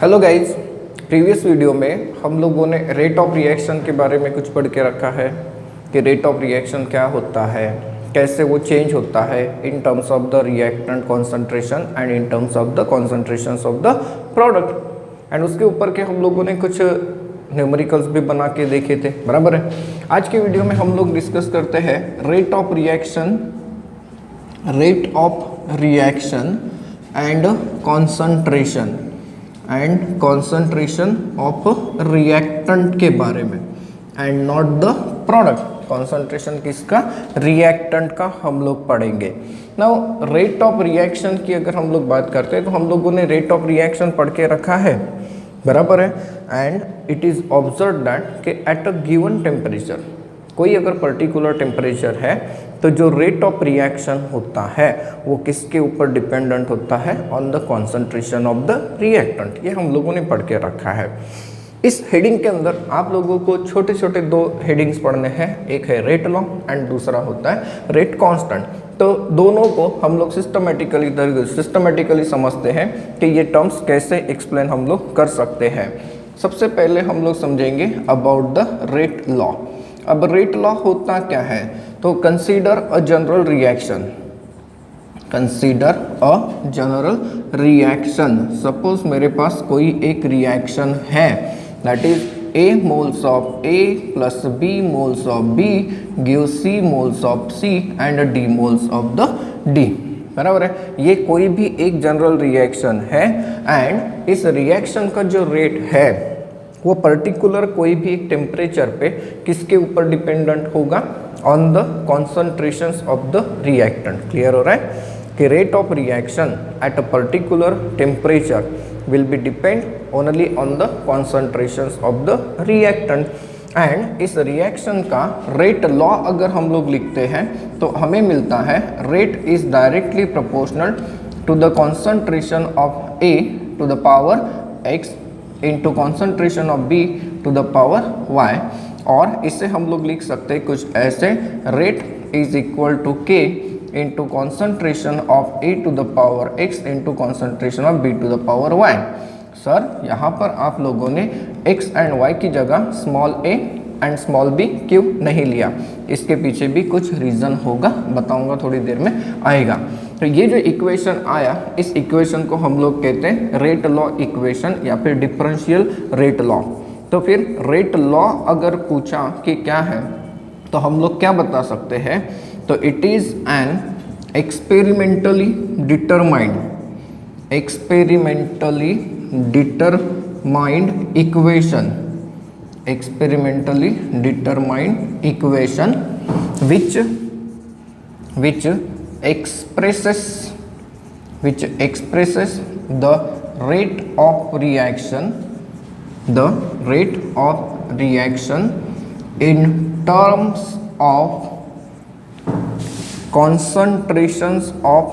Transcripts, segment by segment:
Hello guys, previous video में हम लोगों ने रेट ऑफ रिएक्शन के बारे में कुछ पढ़ के रखा है कि रेट ऑफ रिएक्शन क्या होता है, कैसे वो चेंज होता है in terms of the reactant concentration and in terms of the concentrations of the product. And उसके ऊपर के हम लोगों ने कुछ न्यूमेरिकल्स भी बना के देखे थे, बराबर है। आज के वीडियो में हम लोग डिस्कस करते हैं rate of reaction and concentration of reactant के बारे में and not the product. Concentration किसका? रिएक्टेंट का हम लोग पढ़ेंगे। नाउ रेट ऑफ रिएक्शन की अगर हम लोग बात करते हैं तो हम लोगों ने रेट ऑफ रिएक्शन पढ़ के रखा है, बराबर है। And it is observe that कि एट अ गिवन टेम्परेचर, कोई अगर पर्टिकुलर टेम्परेचर है तो जो रेट ऑफ रिएक्शन होता है वो किसके ऊपर डिपेंडेंट होता है? On the concentration of the reactant. ये हम लोगों ने पढ़ के रखा है। इस हेडिंग के अंदर आप लोगों को छोटे छोटे दो हेडिंग्स पढ़ने हैं, एक है रेट लॉ एंड दूसरा होता है रेट कांस्टेंट। तो दोनों को हम लोग सिस्टमेटिकली समझते हैं कि ये टर्म्स कैसे एक्सप्लेन हम लोग कर सकते हैं। सबसे पहले हम लोग समझेंगे अबाउट द रेट लॉ। अब रेट लॉ होता क्या है? तो consider a general reaction. Suppose मेरे पास कोई एक रिएक्शन है, that is A moles of A plus B moles of B gives C moles of C and D moles of the D, बराबर है। ये कोई भी एक जनरल रिएक्शन है एंड इस रिएक्शन का जो रेट है वो पर्टिकुलर कोई भी एक टेम्परेचर पे किसके ऊपर डिपेंडेंट होगा? On the concentrations of the reactant. Clear हो रहा है कि rate of reaction at a particular temperature will be depend only on the concentrations of the reactant। And इस रिएक्शन का रेट लॉ अगर हम लोग लिखते हैं तो हमें मिलता है rate is directly proportional to the concentration of A to the power X into concentration of B to the power Y। और इसे हम लोग लिख सकते हैं कुछ ऐसे, rate is equal to K into concentration of A to the power X into concentration of B to the power Y। Sir यहाँ पर आप लोगों ने X एंड Y की जगह small a and small b क्यों नहीं लिया? इसके पीछे भी कुछ रीज़न होगा, बताऊंगा थोड़ी देर में आएगा। तो ये जो इक्वेशन आया, इस इक्वेशन को हम लोग कहते हैं रेट लॉ इक्वेशन या फिर डिफरेंशियल रेट लॉ। तो फिर रेट लॉ अगर पूछा कि क्या है तो हम लोग क्या बता सकते हैं? तो it is an experimentally determined equation which expresses the rate of reaction in terms of concentrations of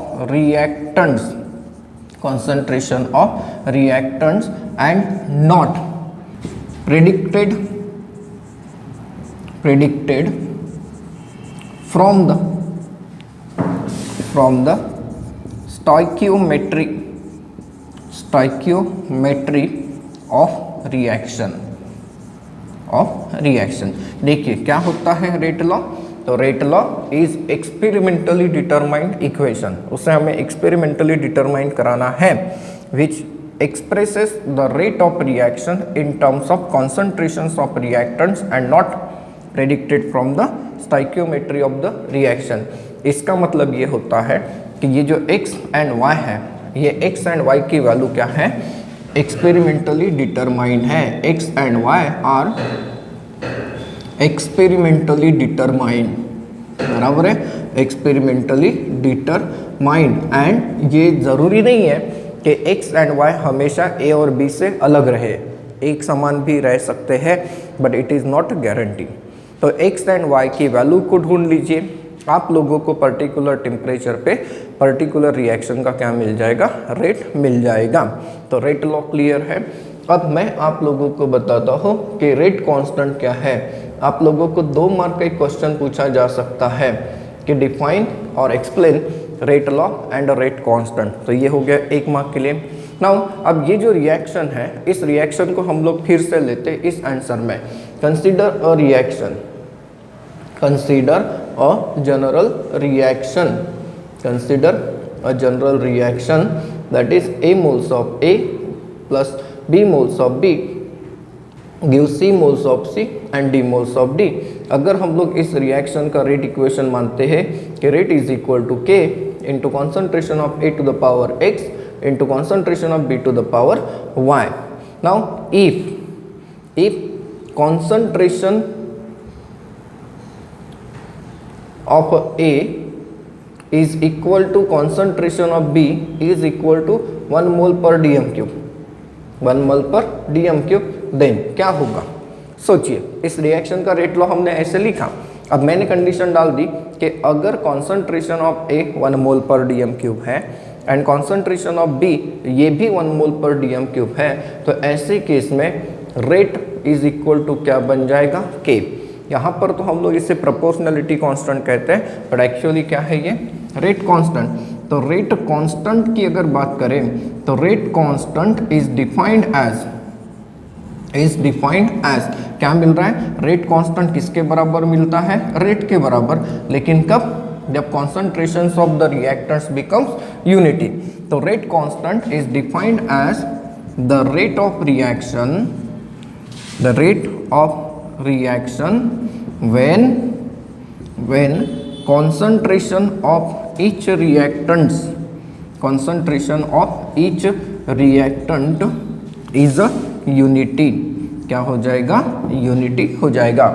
reactants and not predicted from the stoichiometry of reaction। देखिए क्या होता है रेट लॉ। तो rate law is experimentally determined equation, उसे हमें experimentally determine कराना है, which expresses the rate of reaction in terms of concentrations of reactants and not predicted from the stoichiometry of the reaction. इसका मतलब ये होता है कि ये जो x एंड y है, ये x एंड y की वैल्यू क्या है? एक्सपेरिमेंटली डिटरमाइंड है। x and y are experimentally determined, बराबर है, एक्सपेरिमेंटली डिटरमाइंड। एंड ये ज़रूरी नहीं है कि x एंड y हमेशा a और b से अलग रहे, एक समान भी रह सकते हैं, but it is not guarantee. तो x एंड y की वैल्यू को ढूंढ लीजिए, आप लोगों को पर्टिकुलर टेम्परेचर पे पर्टिकुलर रिएक्शन का क्या मिल जाएगा? रेट मिल जाएगा। तो रेट लॉ क्लियर है। अब मैं आप लोगों को बताता हूँ कि रेट कांस्टेंट क्या है। आप लोगों को 2 मार्क का एक क्वेश्चन पूछा जा सकता है कि डिफाइन और explain rate law and rate constant. तो ये हो गया 1 मार्क के लिए। नाउ अब ये जो रिएक्शन है, इस रिएक्शन को हम लोग फिर से लेते हैं इस आंसर में। Consider a reaction, consider a general reaction, consider a general reaction that is A moles of A plus B moles of B gives C moles of C and D moles of D। अगर हम लोग इस reaction का rate equation मानते हैं कि rate is equal to K into concentration of A to the power X into concentration of B to the power Y। Now if concentration of A is equal to concentration of B is equal to 1 mole per dm cube, 1 mole per dm cube, then क्या होगा? सोचिए, इस reaction का rate law हमने ऐसे लिखा। अब मैंने कंडीशन डाल दी कि अगर कॉन्सेंट्रेशन ऑफ A 1 मोल पर डीएम क्यूब है एंड कॉन्सेंट्रेशन ऑफ B ये भी 1 मोल पर डीएम क्यूब है, तो ऐसे केस में रेट इज इक्वल टू क्या बन जाएगा? K। यहाँ पर तो हम लोग इसे प्रोपोर्शनलिटी कांस्टेंट कहते हैं, बट एक्चुअली क्या है ये? Rate constant. तो रेट कांस्टेंट की अगर बात करें तो rate constant is defined as क्या मिल रहा है? रेट कांस्टेंट किसके बराबर मिलता है? रेट के बराबर। लेकिन कब? जब concentrations of the reactants becomes unity. तो rate constant is defined as the rate of reaction, the rate of reaction when concentration of each reactant is a unity। क्या हो जाएगा? यूनिटी हो जाएगा।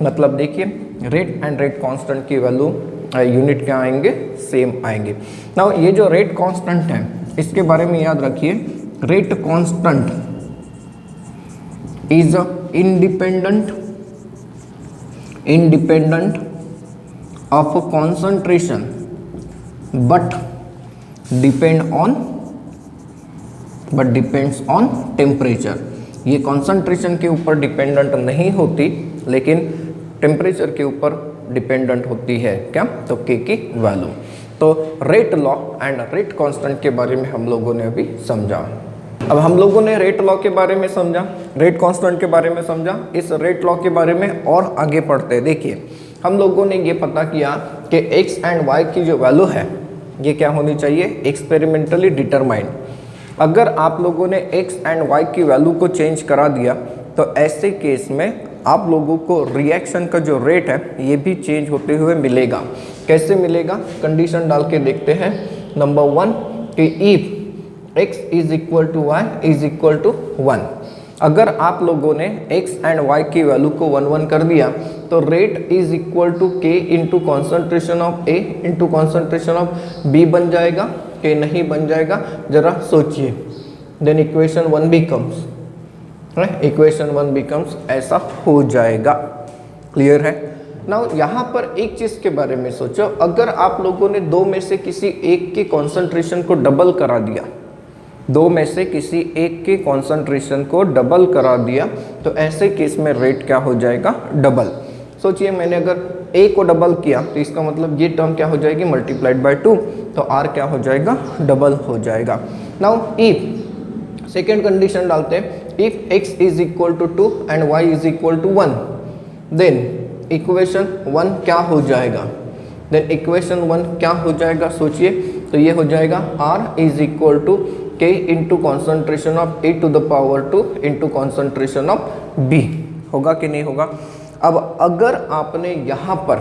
मतलब देखिए, रेट एंड रेट कांस्टेंट की value unit क्या आएंगे? सेम आएंगे। नाउ ये जो रेट कांस्टेंट है इसके बारे में याद रखिए, rate constant is independent of concentration but depends on temperature। ये concentration के ऊपर डिपेंडेंट नहीं होती, लेकिन टेम्परेचर के ऊपर डिपेंडेंट होती है। क्या? तो K की वैल्यू। तो rate law and rate constant के बारे में हम लोगों ने अभी समझा। अब हम लोगों ने रेट लॉ के बारे में समझा, रेट कांस्टेंट के बारे में समझा। इस रेट लॉ के बारे में और आगे पढ़ते हैं। देखिए, हम लोगों ने ये पता किया कि एक्स एंड वाई की जो वैल्यू है ये क्या होनी चाहिए? Experimentally determined. अगर आप लोगों ने एक्स एंड वाई की वैल्यू को चेंज करा दिया तो ऐसे केस में आप लोगों को रिएक्शन का जो रेट है ये भी चेंज होते हुए मिलेगा। कैसे मिलेगा? कंडीशन डाल के देखते हैं। नंबर 1 कि if x is equal to Y is equal to 1। अगर आप लोगों ने x एंड y की वैल्यू को 1 1 कर दिया तो rate is equal to k into concentration of A into concentration of B बन जाएगा। k नहीं बन जाएगा, जरा सोचिए। Then equation 1 becomes, equation 1 becomes ऐसा हो जाएगा। क्लियर है? नाउ यहाँ पर एक चीज़ के बारे में सोचो, अगर आप लोगों ने दो में से किसी एक के कॉन्सेंट्रेशन को डबल करा दिया, दो में से किसी एक के कॉन्सेंट्रेशन को डबल करा दिया तो ऐसे केस में रेट क्या हो जाएगा? डबल। सोचिए, मैंने अगर A को डबल किया तो इसका मतलब ये टर्म क्या हो जाएगी? मल्टीप्लाइड बाय 2, तो R क्या हो जाएगा? डबल हो जाएगा। नाउ इफ सेकेंड कंडीशन डालते हैं, if x is equal to 2 and y is equal to 1, then equation 1 क्या हो जाएगा? देन इक्वेशन 1 क्या हो जाएगा? सोचिए, तो ये हो जाएगा R is equal to K into concentration of A to the power 2 into concentration of B। होगा कि नहीं होगा? अब अगर आपने यहाँ पर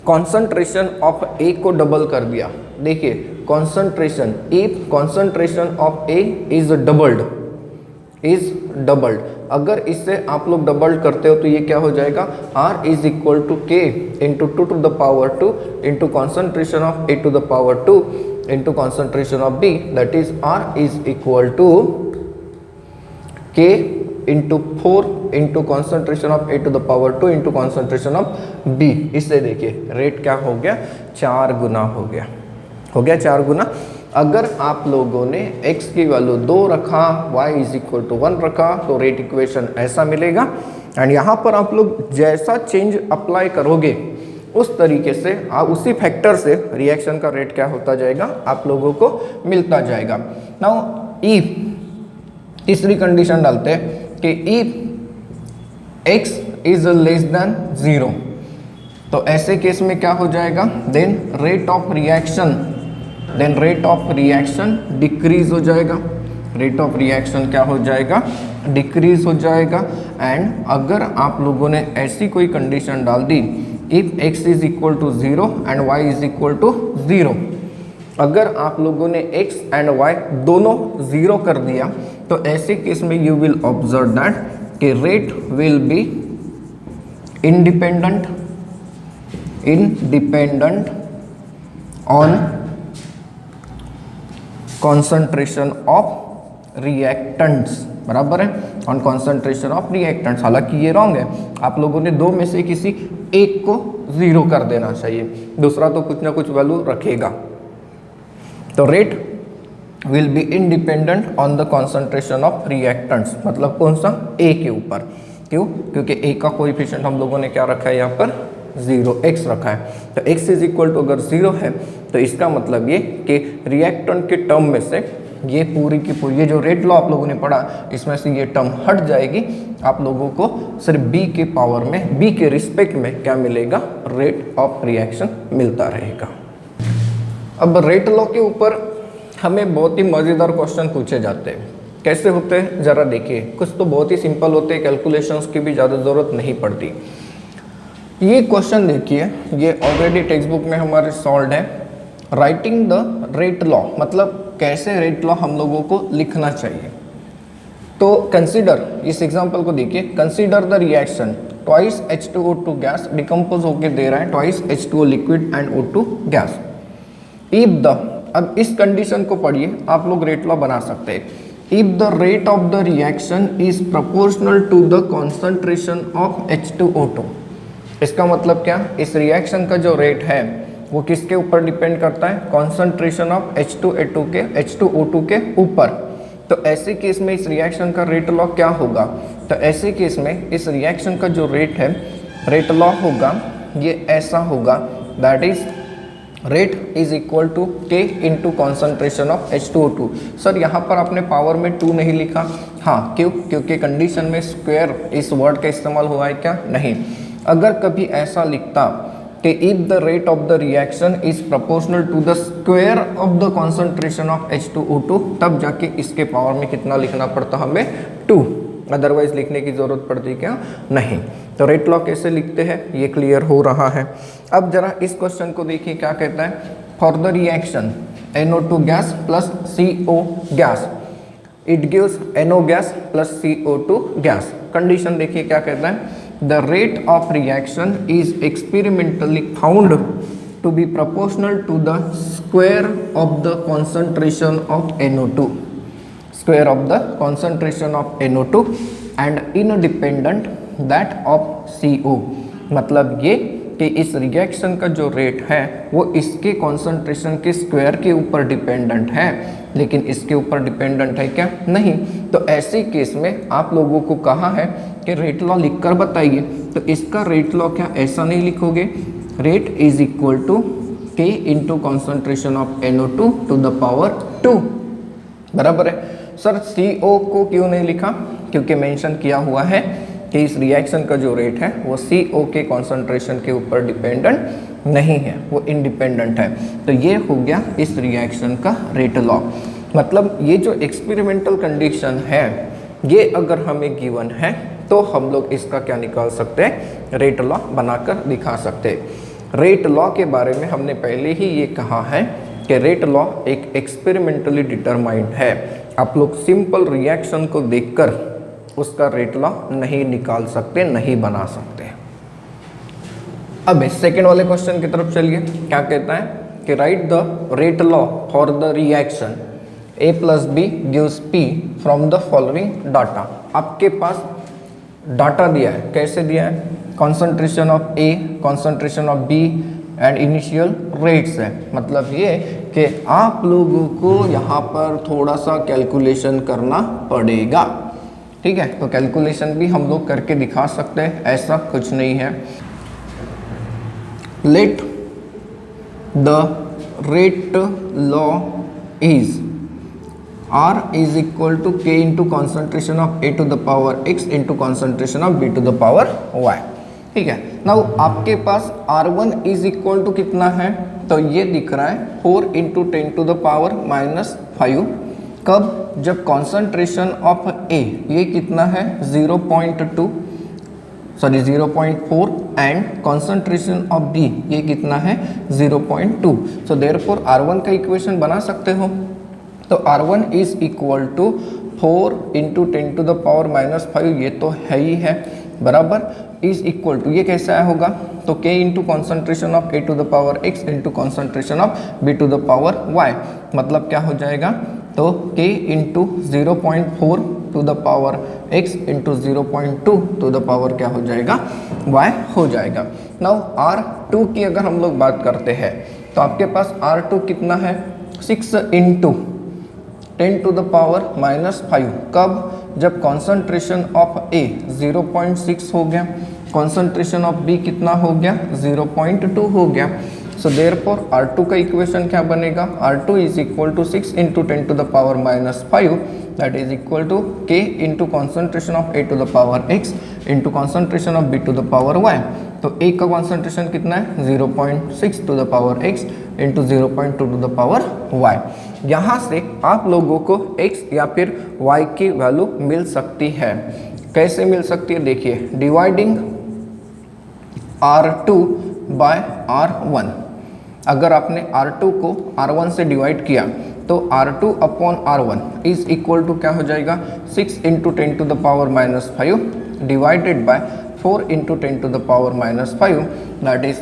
कॉन्सेंट्रेशन ऑफ A को डबल कर दिया, देखिए concentration, if concentration of A is doubled, अगर इससे आप लोग डबल्ड करते हो तो ये क्या हो जाएगा? R is equal to K into 2 to the power 2 into concentration of A to the power 2 into concentration of B, that is R is equal to K into 4 into concentration of A to the power 2 into concentration of B। इससे देखिए rate क्या हो गया? 4 गुना हो गया। 4 गुना। अगर आप लोगों ने x की वैल्यू 2 रखा, y इज इक्वल टू 1 रखा, तो रेट इक्वेशन ऐसा मिलेगा। एंड यहाँ पर आप लोग जैसा चेंज अप्लाई करोगे उस तरीके से उसी फैक्टर से रिएक्शन का रेट क्या होता जाएगा? आप लोगों को मिलता जाएगा। नाउ इफ तीसरी कंडीशन डालते हैं कि if x is less than 0, तो ऐसे केस में क्या हो जाएगा, then rate of reaction decrease हो जाएगा, रेट ऑफ रिएक्शन क्या हो जाएगा, डिक्रीज हो जाएगा। एंड अगर आप लोगों ने ऐसी कोई कंडीशन डाल दी if x is equal to 0 and y is equal to 0, अगर आप लोगों ने x एंड y दोनों 0 कर दिया तो ऐसे केस में यू विल ऑब्जर्व दैट कि rate will be independent on concentration of reactants, बराबर है, ऑन कॉन्सेंट्रेशन ऑफ रिएक्टेंट्स। हालांकि ये रॉन्ग है, आप लोगों ने दो में से किसी एक को 0 कर देना चाहिए, दूसरा तो कुछ ना कुछ वैल्यू रखेगा। तो rate will be independent on the concentration of reactants, मतलब कौन सा, ए के ऊपर। क्यों? क्योंकि ए का कोएफिशिएंट हम लोगों ने क्या रखा है, यहाँ पर 0 x रखा है। तो x इज इक्वल टू अगर 0 है तो इसका मतलब ये कि रिएक्टेंट के टर्म में से ये पूरी की पूरी, ये जो रेट लॉ आप लोगों ने पढ़ा इसमें से ये टर्म हट जाएगी, आप लोगों को सिर्फ b के पावर में, b के रिस्पेक्ट में क्या मिलेगा, रेट ऑफ रिएक्शन मिलता रहेगा। अब रेट लॉ के ऊपर हमें बहुत ही मज़ेदार क्वेश्चन पूछे जाते हैं। कैसे होते हैं ज़रा देखिए, कुछ तो बहुत ही सिंपल होते हैं, कैलकुलेशंस की भी ज़्यादा ज़रूरत नहीं पड़ती। ये क्वेश्चन देखिए, ये ऑलरेडी टेक्स्ट बुक में हमारे सॉल्व है। राइटिंग द रेट लॉ, मतलब कैसे रेट लॉ हम लोगों को लिखना चाहिए। तो कंसीडर, इस एग्जांपल को देखिए, consider the reaction twice H2O2 gas decompose होके दे रहा है twice H2O liquid and O2 gas. If the, अब इस कंडीशन को पढ़िए, आप लोग रेट लॉ बना सकते हैं। If the rate of the reaction is proportional to the concentration of H2O2, इसका मतलब क्या, इस रिएक्शन का जो रेट है वो किसके ऊपर डिपेंड करता है, कॉन्सेंट्रेशन ऑफ H2O2 के ऊपर। तो ऐसे केस में इस रिएक्शन का रेट लॉ क्या होगा, तो ऐसे केस में इस रिएक्शन का जो रेट है, रेट लॉ होगा ये ऐसा होगा, that is rate is equal to K into concentration of H2O2। Sir यहाँ पर आपने पावर में 2 नहीं लिखा, हाँ क्यों, क्योंकि कंडीशन में स्क्वायर इस वर्ड का इस्तेमाल हुआ है क्या, नहीं। अगर कभी ऐसा लिखता कि if the rate of the reaction is proportional to the square of the concentration of H2O2, तब जाके इसके पावर में कितना लिखना पड़ता हमें, 2, अदरवाइज लिखने की जरूरत पड़ती क्या, नहीं। तो रेट लॉ कैसे लिखते हैं ये क्लियर हो रहा है। अब जरा इस क्वेश्चन को देखिए क्या कहता है, for the reaction NO2 gas plus CO gas it gives NO gas plus CO2 gas. Condition देखिए क्या कहता है, the rate of reaction is experimentally found to be proportional to the square of the concentration of NO2, square of the concentration of NO2 and independent that of CO। मतलब ये कि इस reaction का जो रेट है वो इसके concentration के स्क्वायर के ऊपर डिपेंडेंट है, लेकिन इसके ऊपर डिपेंडेंट है क्या, नहीं। तो ऐसे केस में आप लोगों को कहा है कि रेट लॉ लिखकर बताइए, तो इसका रेट लॉ क्या ऐसा नहीं लिखोगे, rate is equal to K into concentration of NO2 to the power 2, बराबर है। सर CO को क्यों नहीं लिखा, क्योंकि मेंशन किया हुआ है कि इस रिएक्शन का जो रेट है वो CO के कॉन्सेंट्रेशन के ऊपर डिपेंडेंट नहीं है, वो इंडिपेंडेंट है। तो ये हो गया इस रिएक्शन का रेट लॉ। मतलब ये जो एक्सपेरिमेंटल कंडीशन है ये अगर हमें गिवन है तो हम लोग इसका क्या निकाल सकते हैं, रेट लॉ बनाकर दिखा सकते हैं। रेट लॉ के बारे में हमने पहले ही ये कहा है कि रेट लॉ एक एक्सपेरिमेंटली डिटरमाइंड है। आप लोग सिंपल रिएक्शन को देखकर उसका रेट लॉ नहीं निकाल सकते, नहीं बना सकते। अब सेकेंड वाले क्वेश्चन की तरफ चलिए, क्या कहता है कि write the rate law for the reaction A plus B gives P from the following data. आपके पास डाटा दिया है, कैसे दिया है, concentration of A, concentration of B and initial rates है। मतलब ये कि आप लोगों को यहाँ पर थोड़ा सा कैलकुलेशन करना पड़ेगा, ठीक है। तो कैलकुलेशन भी हम लोग करके दिखा सकते हैं, ऐसा कुछ नहीं है। Late the rate law is, R is equal to K into concentration of A to the power X into concentration of B to the power Y। ठीक है, नाउ आपके पास R1 इज इक्वल टू कितना है, तो ये दिख रहा है 4 इंटू 10 टू द पावर -5। कब, जब कॉन्सेंट्रेशन ऑफ A ये कितना है 0.4 एंड कॉन्सेंट्रेशन ऑफ B ये कितना है 0.2। सो देयरफॉर R1 का इक्वेशन बना सकते हो, तो R1 is equal to 4 into 10 to the power -5, ये तो है ही है, बराबर इज इक्वल टू, ये कैसा होगा, तो K into concentration of A to the power X into concentration of B to the power Y, मतलब क्या हो जाएगा, तो K into 0.4 to the power X into 0.2 to the power क्या हो जाएगा, Y हो जाएगा। नाउ R2 की अगर हम लोग बात करते हैं, तो आपके पास R2 कितना है 6 इंटू 10 टू द पावर -5। कब, जब कॉन्सेंट्रेशन ऑफ A 0.6 हो गया, कॉन्सेंट्रेशन ऑफ B कितना हो गया 0.2 हो गया। सो देयरफॉर R2 का इक्वेशन क्या बनेगा, R2 is equal to 6 into 10 to the power -5 that is equal to K into concentration of A to the power X into concentration of B to the power Y। तो A का concentration कितना है 0.6 to the power X into 0.2 to the power Y। यहाँ से आप लोगों को X या फिर Y की वैल्यू मिल सकती है। कैसे मिल सकती है, देखिए, डिवाइडिंग R2 बाय R1, अगर आपने R2 को R1 से डिवाइड किया तो R2 upon R1 is equal to क्या हो जाएगा 6 into 10 to the power -5 divided by 4 into 10 to the power -5 that is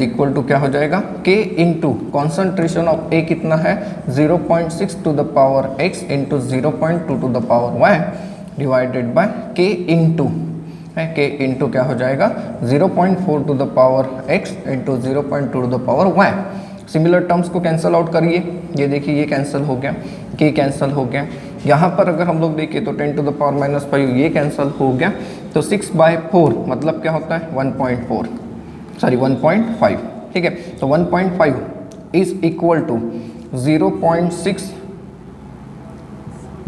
equal to क्या हो जाएगा K into concentration of A कितना है 0.6 to the power X into 0.2 to the power Y divided by K into क्या हो जाएगा 0.4 to the power X into 0.2 to the power Y। Similar terms को cancel out करिए, ये देखिए ये कैंसिल हो गया, K कैंसिल हो गया। यहाँ पर अगर हम लोग देखें तो 10 टू द पावर -5 ये कैंसिल हो गया, तो 6/4 मतलब क्या होता है 1.5, ठीक है। तो 1.5 is equal to 0.6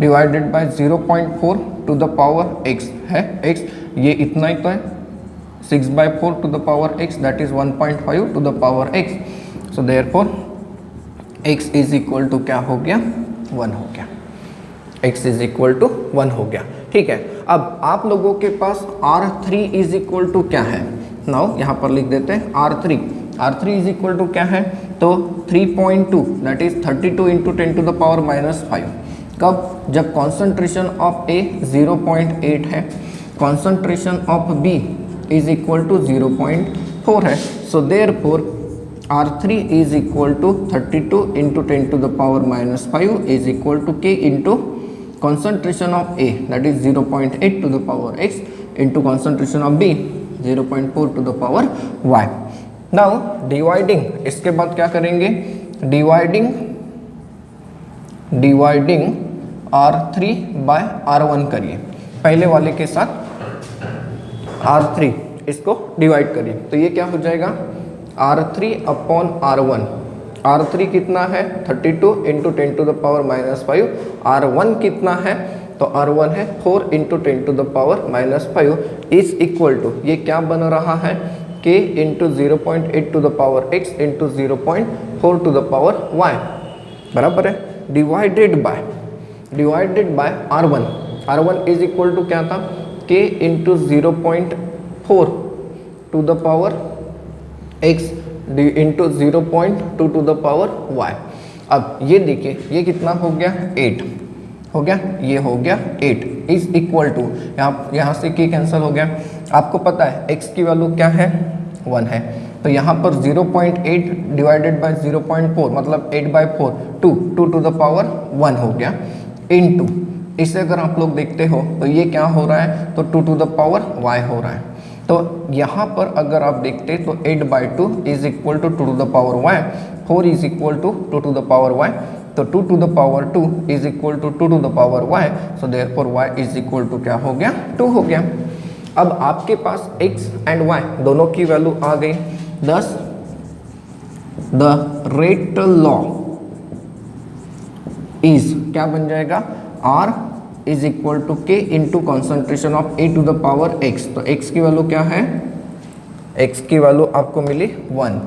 divided by 0.4 to the power X है, X ये इतना ही तो है 6/4 to the power X that is 1.5 to the power X। So therefore X is equal to क्या हो गया 1 हो गया, X इज इक्वल टू 1 हो गया, ठीक है। अब आप लोगों के पास R3 इज इक्वल टू क्या है, नाउ यहाँ पर लिख देते हैं R3 इज इक्वल टू क्या है, तो 3.2 that is 32 into 10 to the power -5। कब, जब कॉन्सेंट्रेशन ऑफ A 0.8 है, concentration of B is equal to 0.4 है। So therefore R3 is equal to 32 into 10 to the power -5 is equal to K into concentration of A that is 0.8 to the power X into concentration of B 0.4 to the power Y। Now dividing, इसके बाद क्या करेंगे, dividing R3 by R1 करिए, पहले वाले के साथ R3 इसको डिवाइड करिए, तो ये क्या हो जाएगा R3 अपॉन R1। R3 कितना है 32 into 10 to the power -5, R1 कितना है, तो R1 है 4 into 10 to the power -5 is equal to, ये क्या बन रहा है K into 0.8 to the power X into 0.4 to the power Y, बराबर है, divided by R1 is equal to क्या था K into 0.4 to the power X into 0.2 to the power Y। अब ये देखिए ये कितना हो गया 8 हो गया, ये हो गया 8 इज इक्वल टू, यहाँ से K कैंसिल हो गया। आपको पता है X की वैल्यू क्या है 1 है, तो यहाँ पर 0.8 डिवाइडेड बाय 0.4 मतलब 8/4 2 टू द पावर 1 हो गया इनटू, इसे अगर आप लोग देखते हो तो ये क्या हो रहा है, तो 2 टू द पावर Y हो रहा है। तो यहाँ पर अगर आप देखते तो 8/2 is equal to 2 to the power Y, 4 is equal to 2 to the power Y, तो 2 to the power 2 is equal to 2 to the power Y। So therefore Y is equal to क्या हो गया 2 हो गया। अब आपके पास X एंड Y दोनों की वैल्यू आ गई, thus the rate law is क्या बन जाएगा, R is equal to K into concentration of A to the power x। तो x की वैल्यू क्या है, x की वैल्यू आपको मिली 1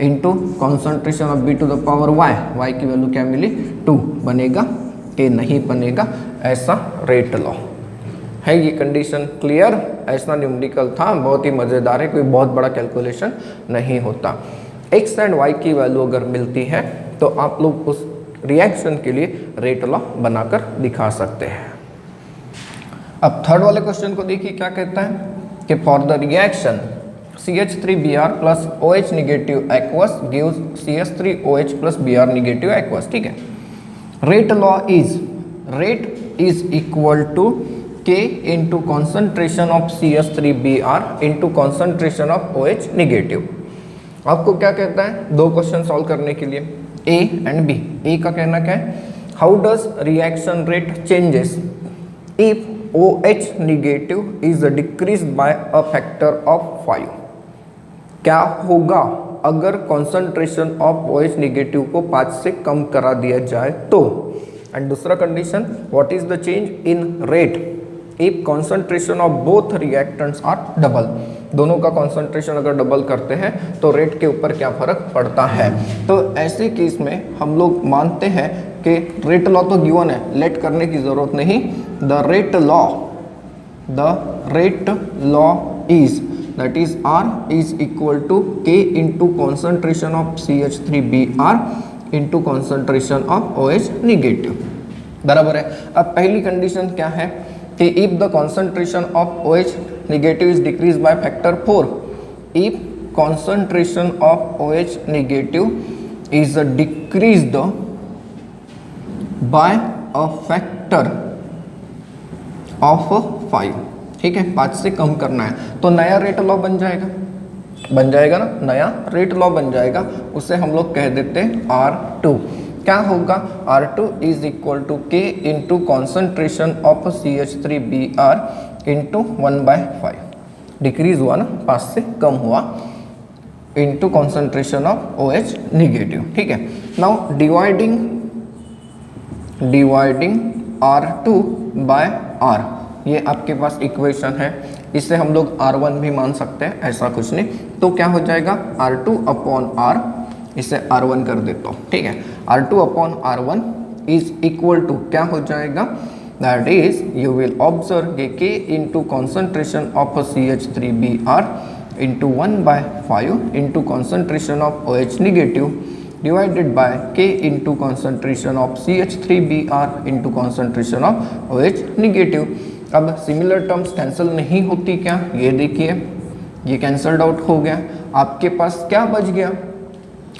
into concentration of B to the power y की वैल्यू क्या मिली 2। बनेगा कि नहीं बनेगा, ऐसा रेट लॉ है। ये कंडीशन क्लियर, ऐसा न्यूमेरिकल था, बहुत ही मज़ेदार है, कोई बहुत बड़ा कैलकुलेशन नहीं होता। x एंड y की वैल्यू अगर मिलती है तो आप लोग उस रिएक्शन के लिए रेट लॉ बनाकर दिखा सकते हैं। अब थर्ड वाले क्वेश्चन को देखिए क्या कहता है कि for the reaction CH3Br plus OH negative aqueous gives CH3OH plus Br negative aqueous. ठीक है, rate law is, rate is equal to K into concentration of CH3Br into concentration of OH negative. आपको क्या कहता है, दो question solve करने के लिए A एंड B। A का कहना क्या है, how does reaction rate changes if OH negative is decrease by a factor of 5। क्या होगा अगर कॉन्सेंट्रेशन ऑफ OH निगेटिव को 5 से कम करा दिया जाए तो। एंड दूसरा condition, what is the change in rate if concentration of both reactants are double. दोनों का कॉन्सेंट्रेशन अगर डबल करते हैं तो रेट के ऊपर क्या फर्क पड़ता है। तो ऐसे केस में हम लोग मानते हैं कि रेट लॉ तो गिवन है, लेट करने की जरूरत नहीं। The rate law is that is R is equal to K into concentration of CH3Br into concentration of OH negative. बराबर है। अब पहली कंडीशन क्या है कि if the concentration of OH negative is decreased by factor 4, if concentration of OH negative is decreased by a factor of 5। ठीक है, 5 से कम करना है तो नया रेट लॉ बन जाएगा ना, नया रेट लॉ बन जाएगा, उसे हम लोग कह देते हैं R2। क्या होगा, R2 is equal to K into concentration of CH3Br into 1/5, decrease हुआ ना, 5 से कम हुआ, into concentration of OH negative. ठीक है, now dividing R2 bye R, ये आपके पास इक्वेशन है, इसे हम लोग R1 भी मान सकते हैं, ऐसा कुछ नहीं। तो क्या हो जाएगा, R2 अपॉन R, इसे R1 कर देता हूँ। ठीक है, R2 upon R1 is equal to क्या हो जाएगा, that is you will observe K into concentration of CH3Br into 1/5 into concentration of OH negative divided by K into concentration of CH3Br into concentration of OH negative. अब similar terms cancel नहीं होती क्या, ये देखिए ये cancelled out हो गया। आपके पास क्या बच गया,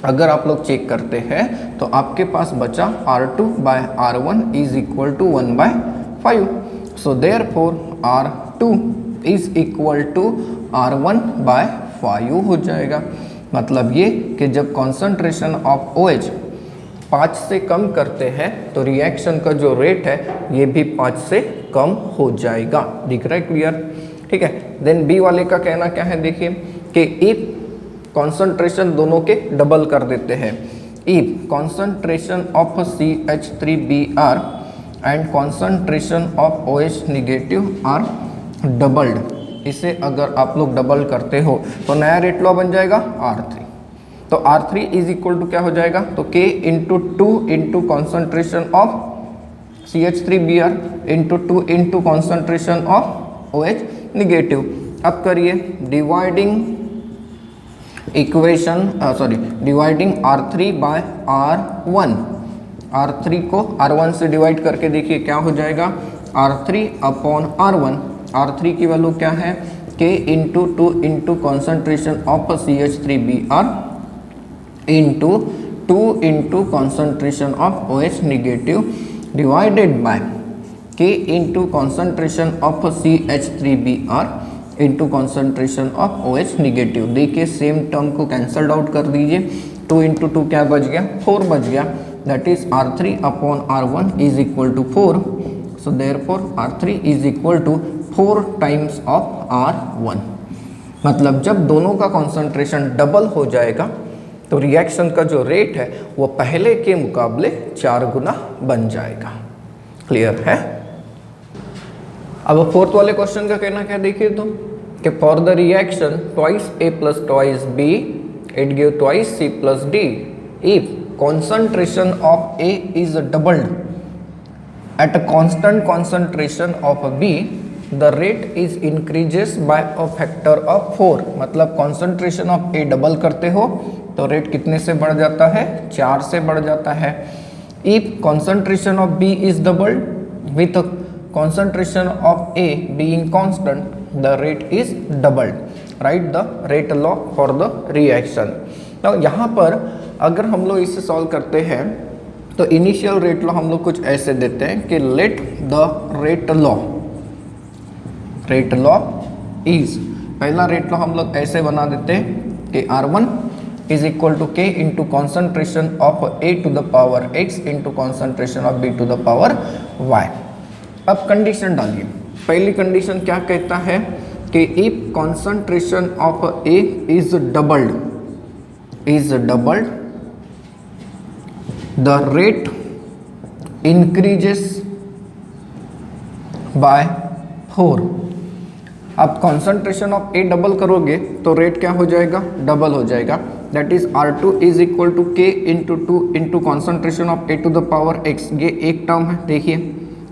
अगर आप लोग चेक करते हैं तो आपके पास बचा R2 by R1 is equal to 1/5। So therefore R2 is equal to R1 by 5 हो जाएगा। मतलब ये कि जब कॉन्सेंट्रेशन ऑफ OH 5 से कम करते हैं तो रिएक्शन का जो रेट है ये भी 5 से कम हो जाएगा। दिख रहा है क्लियर? ठीक है, देन बी वाले का कहना क्या है, देखिए कि इफ कॉन्सेंट्रेशन दोनों के डबल कर देते हैं, if concentration of CH3Br and concentration of OH negative are doubled, इसे अगर आप लोग डबल करते हो तो नया रेट लॉ बन जाएगा R3। तो R3 इज इक्वल टू क्या हो जाएगा, तो K into 2 into concentration of CH3Br into 2 into concentration of OH negative. अब करिए dividing equation, dividing R3 by R1। R3 को R1 से डिवाइड करके देखिए क्या हो जाएगा, R3 अपॉन R1। R3 की वैल्यू क्या है, K into 2 into concentration of CH3Br into 2 into concentration of OH negative divided by K into concentration of CH3Br into concentration of OH negative. देखिए सेम टर्म को cancelled out कर दीजिए, 2 into 2 क्या बच गया, 4 बच गया। That is R3 upon R1 is equal to 4। So therefore R3 is equal to 4 times of R1। मतलब जब दोनों का कॉन्सेंट्रेशन डबल हो जाएगा तो रिएक्शन का जो रेट है वो पहले के मुकाबले 4 गुना बन जाएगा। क्लियर है? अब फोर्थ वाले क्वेश्चन का कहना क्या देखिए तो कि for the reaction twice A plus twice B it give twice C plus D if concentration of A is doubled at a constant concentration of B the rate is increases by a factor of 4। मतलब concentration of A double करते हो तो rate कितने से बढ़ जाता है? 4 से बढ़ जाता है। if concentration of B is doubled with concentration of A being constant the rate is doubled। write the rate law for the reaction। तो यहाँ पर अगर हम लोग इसे सॉल्व करते हैं तो इनिशियल रेट लॉ हम लोग कुछ ऐसे देते हैं कि let the rate law is, पहला रेट लॉ हम लोग ऐसे बना देते हैं कि R1 is equal to K into concentration of A to the power X into concentration of B to the power Y। अब कंडीशन डालिए। पहली कंडीशन क्या कहता है कि if concentration of A is doubled the rate increases by 4। अब concentration of A double करोगे तो रेट क्या हो जाएगा? डबल हो जाएगा। That is R2 is equal to K into 2 into concentration of A to the power X। ये एक टर्म है, देखिए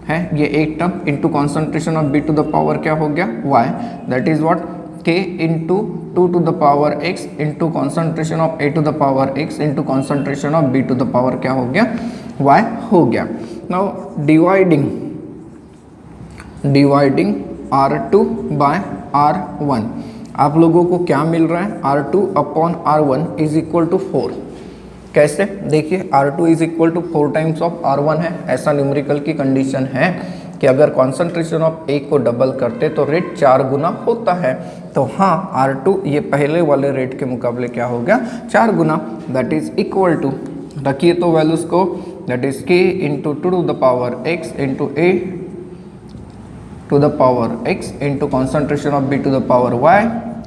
है ये एक term into concentration of B to the power क्या हो गया? Y। That is what? K into 2 to the power X into concentration of A to the power X into concentration of B to the power क्या हो गया? Y हो गया। Now dividing R2 by R1, आप लोगों को क्या मिल रहा है? R2 upon R1 is equal to 4। कैसे? देखिए R2 is equal to 4 times of R1 है, ऐसा न्यूमेरिकल की कंडीशन है कि अगर कॉन्सेंट्रेशन ऑफ A को डबल करते तो रेट 4 गुना होता है। तो हाँ, R2 ये पहले वाले रेट के मुकाबले क्या हो गया? 4 गुना। दैट इज इक्वल टू, रखिए तो वैल्यूज को, that is K into 2 to the power X into A to the power X into concentration of B to the power Y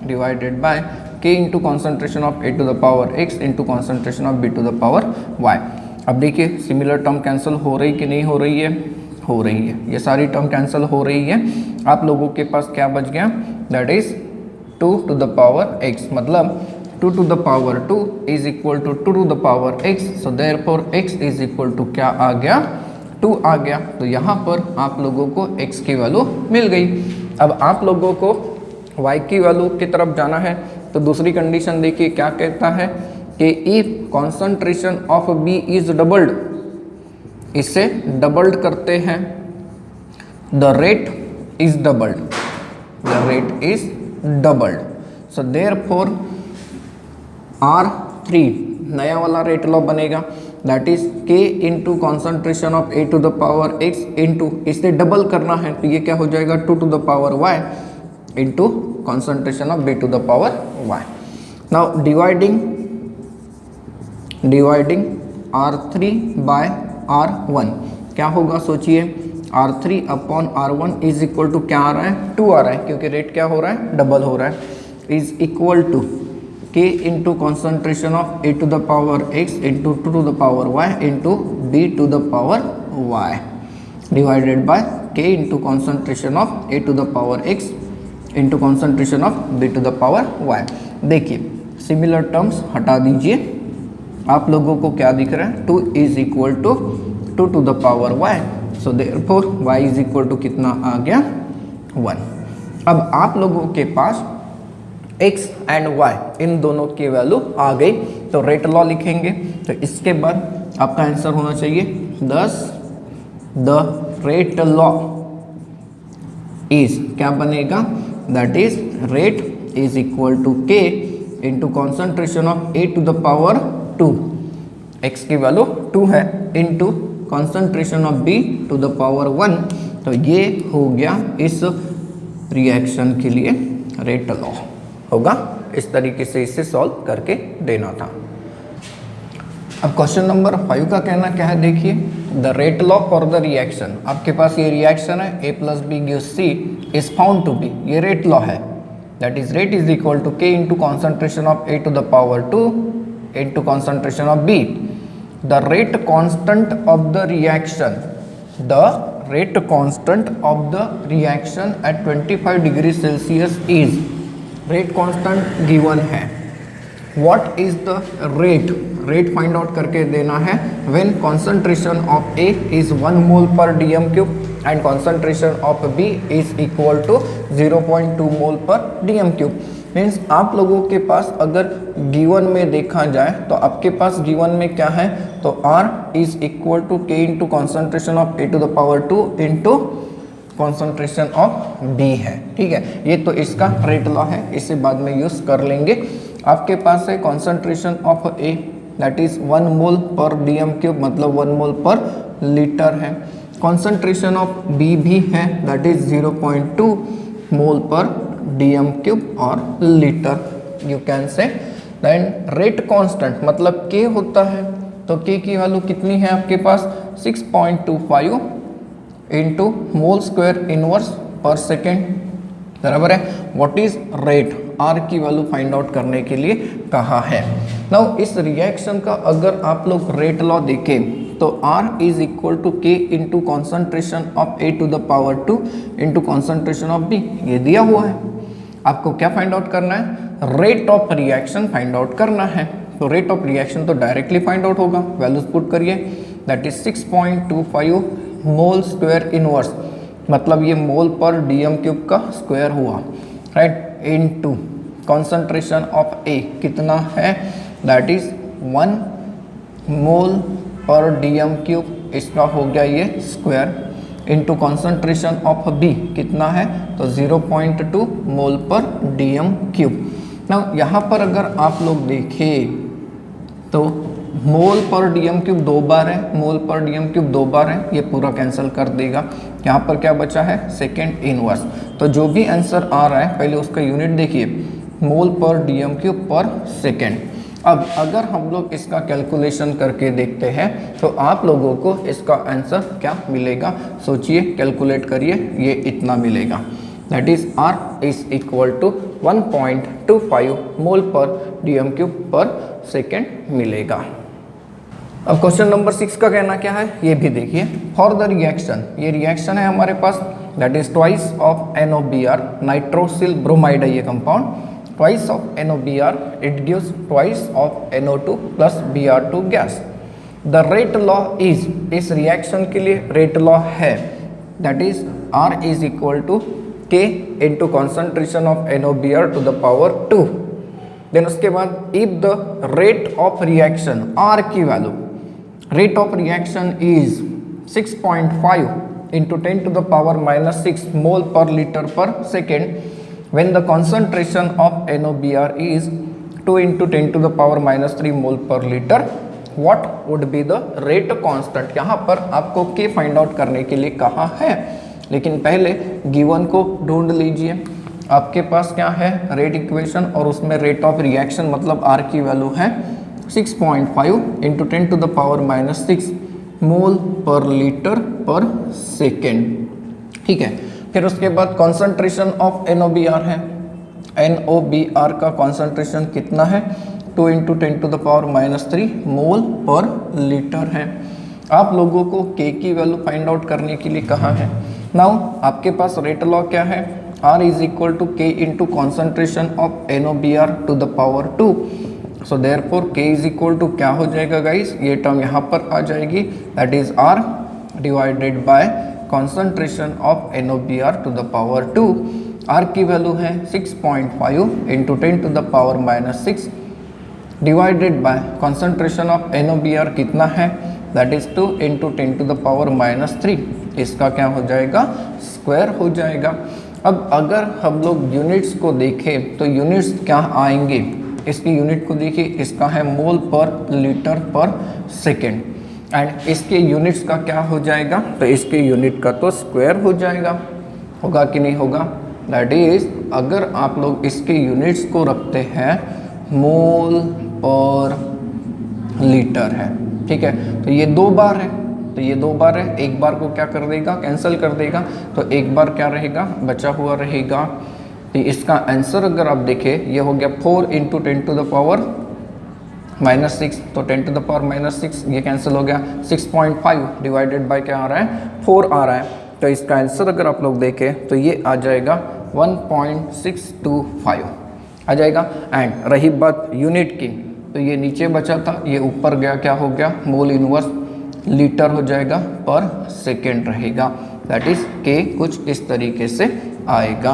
divided by K into concentration of A to the power X into concentration of B to the power Y। अब देखिए similar term cancel हो रही कि नहीं हो रही है? हो रही है। ये सारी टर्म कैंसिल हो रही है। आप लोगों के पास क्या बच गया? That is 2 to the power X, मतलब 2 to the power 2 is equal to 2 to the power X। So therefore X is equal to क्या आ गया? 2 आ गया। तो यहाँ पर आप लोगों को X की वैल्यू मिल गई। अब आप लोगों को Y की वैल्यू की तरफ जाना है तो दूसरी कंडीशन देखिए क्या कहता है कि if concentration of B is doubled, इसे डबल्ड करते हैं, the rate is doubled, so therefore R3 नया वाला रेट लॉ बनेगा, that is K into concentration of A to the power X into, इसे डबल करना है तो ये क्या हो जाएगा? 2 to the power Y into concentration of B to the power Y। Now dividing R3 by R1 क्या होगा? सोचिए, R3 upon R1 is equal to क्या आ रहा है? 2 आ रहा है, क्योंकि रेट क्या हो रहा है? डबल हो रहा है। Is equal to K into concentration of A to the power X into 2 to the power Y into B to the power Y divided by K into concentration of A to the power X into concentration of B to the power Y। देखिए similar terms हटा दीजिए, आप लोगों को क्या दिख रहा है? 2 is equal to 2 to the power Y। So therefore Y is equal to कितना आ गया? 1। अब आप लोगों के पास X एंड Y इन दोनों की वैल्यू आ गई तो रेट लॉ लिखेंगे। तो इसके बाद आपका आंसर होना चाहिए 10 द रेट लॉ इज, क्या बनेगा? That is rate is equal to K into concentration of A to the power 2, X की वैल्यू 2 है, into concentration of B to the power 1। तो ये हो गया इस रिएक्शन के लिए रेट लॉ होगा। इस तरीके से इसे सॉल्व करके देना था। अब क्वेश्चन नंबर 5 का कहना क्या है? देखिए, the rate law for the reaction, आपके पास ये रिएक्शन है A plus B gives C is found to be, ये रेट लॉ है, that is rate is equal to K into concentration of A to the power 2 into concentration of B. The rate constant of the reaction at 25 degree Celsius is, rate constant given है. What is the rate find out करके देना है when concentration of A is 1 mole per dm³ and concentration of B is equal to 0.2 mole per dm³. Means आप लोगों के पास अगर given में देखा जाए तो आपके पास गिवन में क्या है, तो R is equal to K into concentration of A to the power 2 into concentration of B है. ठीक है, ये तो इसका रेट लॉ है, इसे बाद में यूज कर लेंगे. आपके पास है concentration of A that is 1 mole per dm³, मतलब 1 मोल पर लीटर है. कॉन्सेंट्रेशन ऑफ B भी है that is 0.2 mole per dm³ और litre. You can say then rate constant मतलब K होता है, तो K की वैल्यू कितनी है आपके पास 6.25 इंटू मोल स्क्वायर इनवर्स पर सेकेंड, बराबर है. व्हाट इज रेट, R की वैल्यू फाइंड आउट करने के लिए कहा है. नाउ इस रिएक्शन का अगर आप लोग रेट लॉ देखें तो R is equal to K into concentration of A to the power 2 into concentration of B. ये दिया हुआ है, आपको क्या फाइंड आउट करना है, rate of reaction find out करना है. तो रेट ऑफ रिएक्शन तो डायरेक्टली फाइंड आउट होगा, वैल्यूज पुट करिए that is 6.25 mole square inverse, मतलब ये मोल पर dm³ का स्क्वायर हुआ, right, into concentration of A कितना है that is 1 mole per dm³, इसका हो गया ये square, into concentration of B कितना है तो 0.2 मोल पर dm³. ना यहाँ पर अगर आप लोग देखें तो मोल पर dm³ 2 बार है, मोल पर dm³ 2 बार है, ये पूरा कैंसिल कर देगा. यहाँ पर क्या बचा है सेकेंड इनवर्स. तो जो भी आंसर आ रहा है पहले उसका यूनिट देखिए, मोल पर dm³ पर सेकेंड. अब अगर हम लोग इसका कैलकुलेशन करके देखते हैं तो आप लोगों को इसका आंसर क्या मिलेगा, सोचिए, कैलकुलेट करिए, ये इतना मिलेगा that is R is equal to 1.25 mole per dm³ पर सेकेंड मिलेगा. अब क्वेश्चन नंबर 6 का कहना क्या है ये भी देखिए. फॉर द रिएक्शन, ये रिएक्शन है हमारे पास that is twice of NOBr, nitrosyl bromide है ये compound. Twice of NOBr, it gives twice of NO2 plus Br2 gas. The rate law is, इस रिएक्शन के लिए रेट लॉ है that is R is equal to K into concentration of NOBr to the power 2. Then उसके बाद if the rate of reaction, R की value, rate of reaction is 6.5 into 10 to the power minus 6 mole per liter per second, when the concentration of NOBr is 2 into 10 to the power minus 3 mole per liter, what would be the rate constant. यहाँ पर आपको K find out करने के लिए कहा है, लेकिन पहले गिवन को ढूंढ लीजिए. आपके पास क्या है रेट इक्वेशन और उसमें रेट ऑफ रिएक्शन मतलब R की वैल्यू है 6.5 into 10 to the power minus 6 mole per litre per second. ठीक है, फिर उसके बाद कॉन्सेंट्रेशन ऑफ NOBr है, NOBr का कॉन्सेंट्रेशन कितना है 2 into 10 to the power minus 3 mole per litre है. आप लोगों को K की वैल्यू फाइंड आउट करने के लिए कहा है. नाउ आपके पास रेट लॉ क्या है, R is equal to K into concentration of NOBr to the power 2. So therefore K is equal to क्या हो जाएगा गाइस, ये टर्म यहाँ पर आ जाएगी that is R divided by concentration of NOBr to the power 2. R की value है 6.5 into 10 to the power minus 6 divided by concentration of NOBr कितना है that is 2 into 10 to the power minus 3. इसका क्या हो जाएगा स्क्वायर हो जाएगा. अब अगर हम लोग यूनिट्स को देखें तो यूनिट्स क्या आएंगे, इसकी यूनिट को देखिए, इसका है मोल per litre per second and इसके यूनिट्स का क्या हो जाएगा, तो इसके यूनिट का तो स्क्वायर हो जाएगा, होगा कि नहीं होगा. दैट इज अगर आप लोग इसके यूनिट्स को रखते हैं मोल पर लीटर है, ठीक है, तो ये 2 बार है, तो ये 2 बार है, एक बार को क्या कर देगा कैंसिल कर देगा, तो एक बार क्या रहेगा बचा हुआ रहेगा. तो इसका आंसर अगर आप देखें ये हो गया 4 इंटू 10 टू द पावर -6 तो 10⁻⁻6 ये कैंसिल हो गया। 6.5 डिवाइडेड बाय क्या आ रहा है 4 आ रहा है। तो इसका आंसर अगर आप लोग देखें तो ये आ जाएगा 1.625 आ जाएगा। एंड रही बात यूनिट की, तो ये नीचे बचा था, ये ऊपर गया, क्या हो गया मोल इनवर्स लीटर हो जाएगा पर सेकेंड रहेगा। दैट इज के कुछ इस तरीके से आएगा।